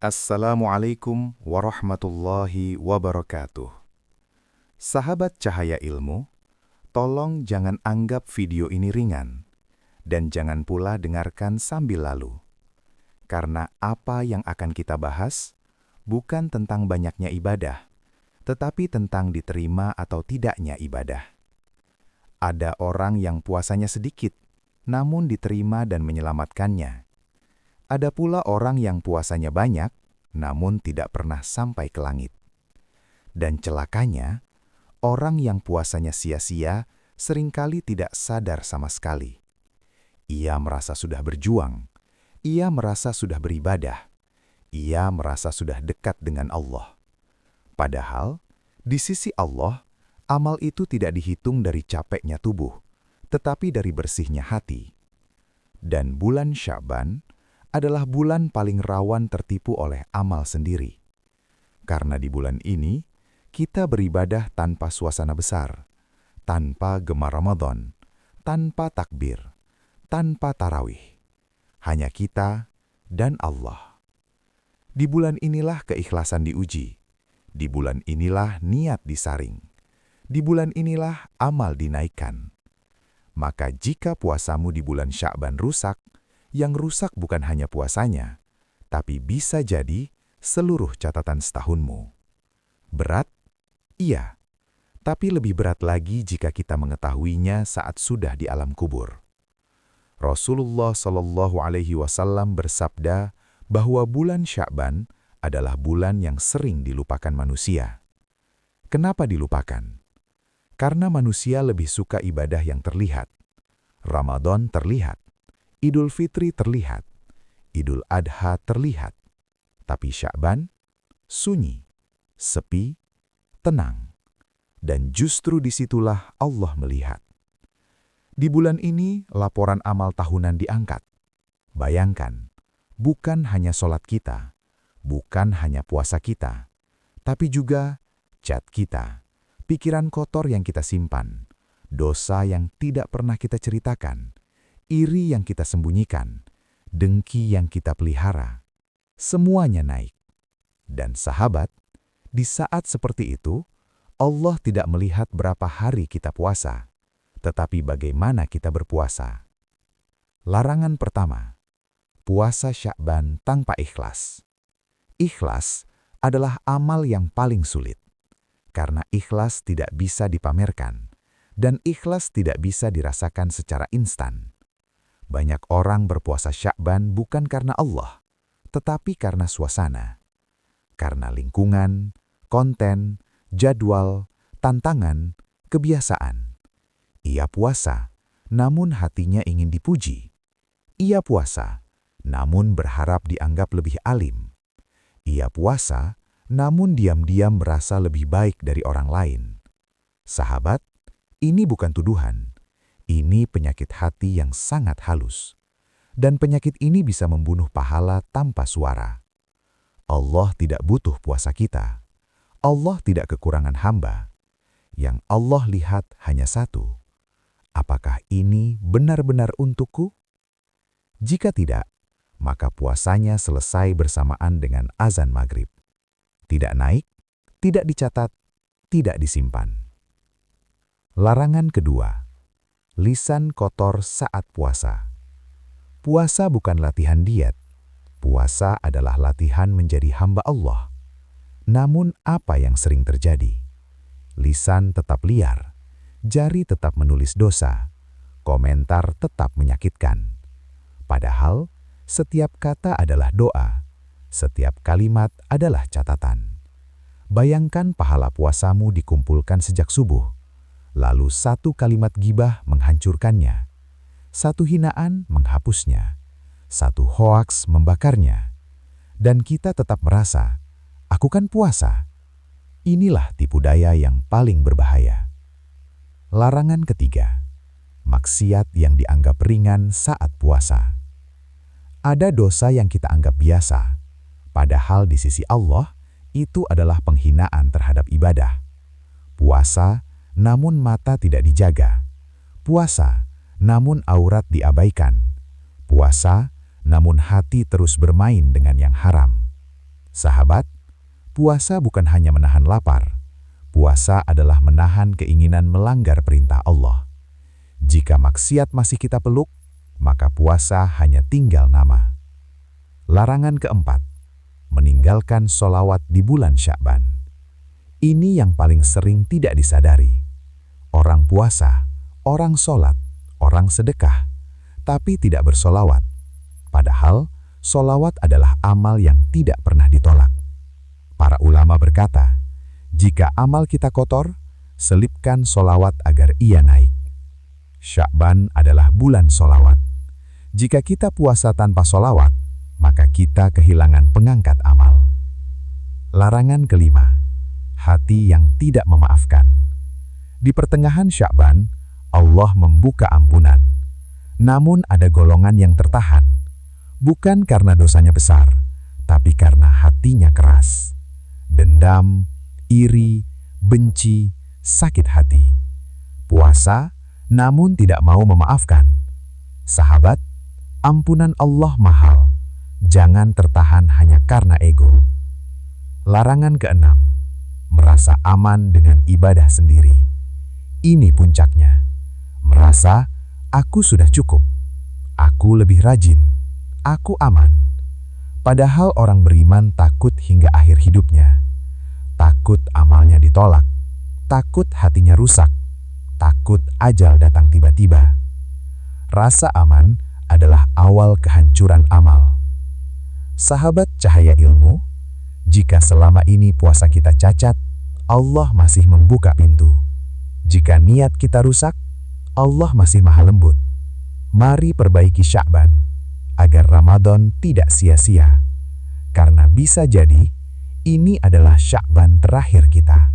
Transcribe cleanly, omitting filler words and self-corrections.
Assalamualaikum warahmatullahi wabarakatuh. Sahabat cahaya ilmu, tolong jangan anggap video ini ringan, dan jangan pula dengarkan sambil lalu. Karena apa yang akan kita bahas bukan tentang banyaknya ibadah, tetapi tentang diterima atau tidaknya ibadah. Ada orang yang puasanya sedikit, namun diterima dan menyelamatkannya. Ada pula orang yang puasanya banyak, namun tidak pernah sampai ke langit. Dan celakanya, orang yang puasanya sia-sia seringkali tidak sadar sama sekali. Ia merasa sudah berjuang, ia merasa sudah beribadah, ia merasa sudah dekat dengan Allah. Padahal, di sisi Allah, amal itu tidak dihitung dari capeknya tubuh, tetapi dari bersihnya hati. Dan bulan Sya'ban adalah bulan paling rawan tertipu oleh amal sendiri. Karena di bulan ini, kita beribadah tanpa suasana besar, tanpa gema Ramadan, tanpa takbir, tanpa tarawih. Hanya kita dan Allah. Di bulan inilah keikhlasan diuji. Di bulan inilah niat disaring. Di bulan inilah amal dinaikkan. Maka jika puasamu di bulan Sya'ban rusak, yang rusak bukan hanya puasanya, tapi bisa jadi seluruh catatan setahunmu. Berat? Iya. Tapi lebih berat lagi jika kita mengetahuinya saat sudah di alam kubur. Rasulullah Shallallahu Alaihi Wasallam bersabda bahwa bulan Sya'ban adalah bulan yang sering dilupakan manusia. Kenapa dilupakan? Karena manusia lebih suka ibadah yang terlihat. Ramadan terlihat. Idul Fitri terlihat, Idul Adha terlihat, tapi Sya'ban sunyi, sepi, tenang, dan justru disitulah Allah melihat. Di bulan ini, laporan amal tahunan diangkat. Bayangkan, bukan hanya sholat kita, bukan hanya puasa kita, tapi juga chat kita, pikiran kotor yang kita simpan, dosa yang tidak pernah kita ceritakan, iri yang kita sembunyikan, dengki yang kita pelihara, semuanya naik. Dan sahabat, di saat seperti itu, Allah tidak melihat berapa hari kita puasa, tetapi bagaimana kita berpuasa. Larangan pertama, puasa Sya'ban tanpa ikhlas. Ikhlas adalah amal yang paling sulit, karena ikhlas tidak bisa dipamerkan, dan ikhlas tidak bisa dirasakan secara instan. Banyak orang berpuasa Sya'ban bukan karena Allah, tetapi karena suasana. Karena lingkungan, konten, jadwal, tantangan, kebiasaan. Ia puasa, namun hatinya ingin dipuji. Ia puasa, namun berharap dianggap lebih alim. Ia puasa, namun diam-diam merasa lebih baik dari orang lain. Sahabat, ini bukan tuduhan. Ini penyakit hati yang sangat halus. Dan penyakit ini bisa membunuh pahala tanpa suara. Allah tidak butuh puasa kita. Allah tidak kekurangan hamba. Yang Allah lihat hanya satu. Apakah ini benar-benar untukku? Jika tidak, maka puasanya selesai bersamaan dengan azan maghrib. Tidak naik, tidak dicatat, tidak disimpan. Larangan kedua. Lisan kotor saat puasa. Puasa bukan latihan diet. Puasa adalah latihan menjadi hamba Allah. Namun apa yang sering terjadi? Lisan tetap liar, jari tetap menulis dosa, komentar tetap menyakitkan. Padahal setiap kata adalah doa, setiap kalimat adalah catatan. Bayangkan pahala puasamu dikumpulkan sejak subuh. Lalu satu kalimat gibah menghancurkannya, satu hinaan menghapusnya, satu hoaks membakarnya. Dan kita tetap merasa, aku kan puasa. Inilah tipu daya yang paling berbahaya. Larangan ketiga, maksiat yang dianggap ringan saat puasa. Ada dosa yang kita anggap biasa, padahal di sisi Allah, itu adalah penghinaan terhadap ibadah. Puasa, namun mata tidak dijaga. Puasa, namun aurat diabaikan. Puasa, namun hati terus bermain dengan yang haram. Sahabat, puasa bukan hanya menahan lapar. Puasa adalah menahan keinginan melanggar perintah Allah. Jika maksiat masih kita peluk, maka puasa hanya tinggal nama. Larangan keempat, meninggalkan sholawat di bulan Sya'ban. Ini yang paling sering tidak disadari. Orang puasa, orang sholat, orang sedekah, tapi tidak bersolawat. Padahal, solawat adalah amal yang tidak pernah ditolak. Para ulama berkata, jika amal kita kotor, selipkan solawat agar ia naik. Sya'ban adalah bulan solawat. Jika kita puasa tanpa solawat, maka kita kehilangan pengangkat amal. Larangan kelima, hati yang tidak memaafkan. Di pertengahan Sya'ban, Allah membuka ampunan. Namun ada golongan yang tertahan. Bukan karena dosanya besar, tapi karena hatinya keras. Dendam, iri, benci, sakit hati. Puasa, namun tidak mau memaafkan. Sahabat, ampunan Allah mahal. Jangan tertahan hanya karena ego. Larangan keenam, merasa aman dengan ibadah sendiri. Ini puncaknya. Merasa, aku sudah cukup. Aku lebih rajin. Aku aman. Padahal orang beriman takut hingga akhir hidupnya. Takut amalnya ditolak. Takut hatinya rusak. Takut ajal datang tiba-tiba. Rasa aman adalah awal kehancuran amal. Sahabat cahaya ilmu, jika selama ini puasa kita cacat, Allah masih membuka pintu. Jika niat kita rusak, Allah masih maha lembut. Mari perbaiki Sya'ban agar Ramadan tidak sia-sia. Karena bisa jadi ini adalah Sya'ban terakhir kita.